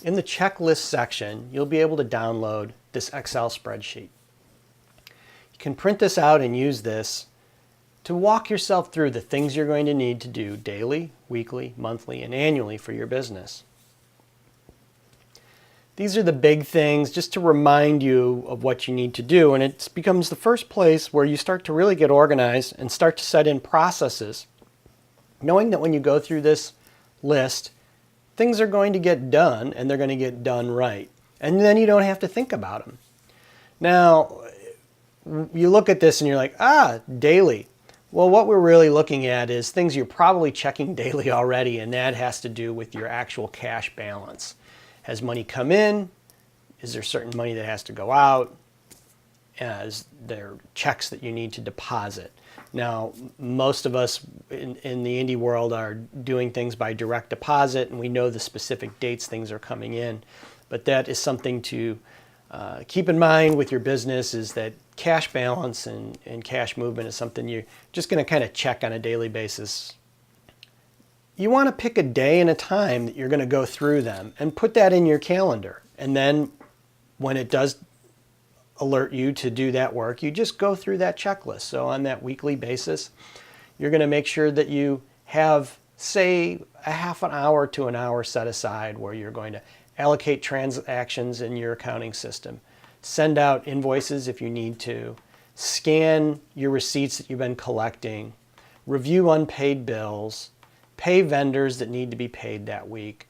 In the checklist section, you'll be able to download this Excel spreadsheet. You can print this out and use this to walk yourself through the things you're going to need to do daily, weekly, monthly, and annually for your business. These are the big things just to remind you of what you need to do, and it becomes the first place where you start to really get organized and start to set in processes, knowing that when you go through this list, things are going to get done and they're going to get done right. And then you don't have to think about them. Now, you look at this and you're like, daily. Well, what we're really looking at is things you're probably checking daily already, and that has to do with your actual cash balance. Has money come in? Is there certain money that has to go out? Is there checks that you need to deposit? Now, most of us in the indie world are doing things by direct deposit, and we know the specific dates things are coming in. But that is something to keep in mind with your business, is that cash balance and cash movement is something you're just going to kind of check on a daily basis. You want to pick a day and a time that you're going to go through them and put that in your calendar. And then when it does alert you to do that work, you just go through that checklist. So on that weekly basis, you're going to make sure that you have, say, a half an hour to an hour set aside where you're going to allocate transactions in your accounting system, send out invoices if you need to, scan your receipts that you've been collecting, review unpaid bills, pay vendors that need to be paid that week,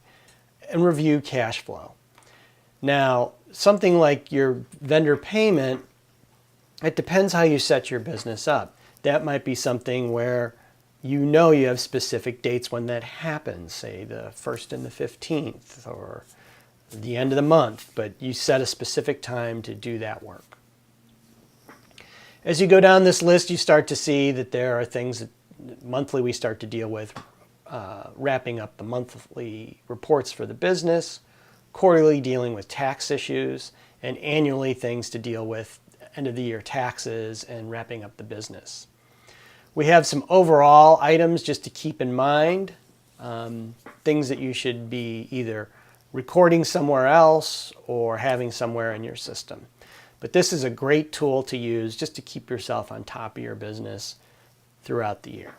and review cash flow. Now, something like your vendor payment, it depends how you set your business up. That might be something where you know you have specific dates when that happens, say the 1st and the 15th or the end of the month, but you set a specific time to do that work. As you go down this list, you start to see that there are things that monthly we start to deal with, wrapping up the monthly reports for the business, quarterly dealing with tax issues, and annually things to deal with end of the year taxes and wrapping up the business. We have some overall items just to keep in mind, things that you should be either recording somewhere else or having somewhere in your system. But this is a great tool to use just to keep yourself on top of your business throughout the year.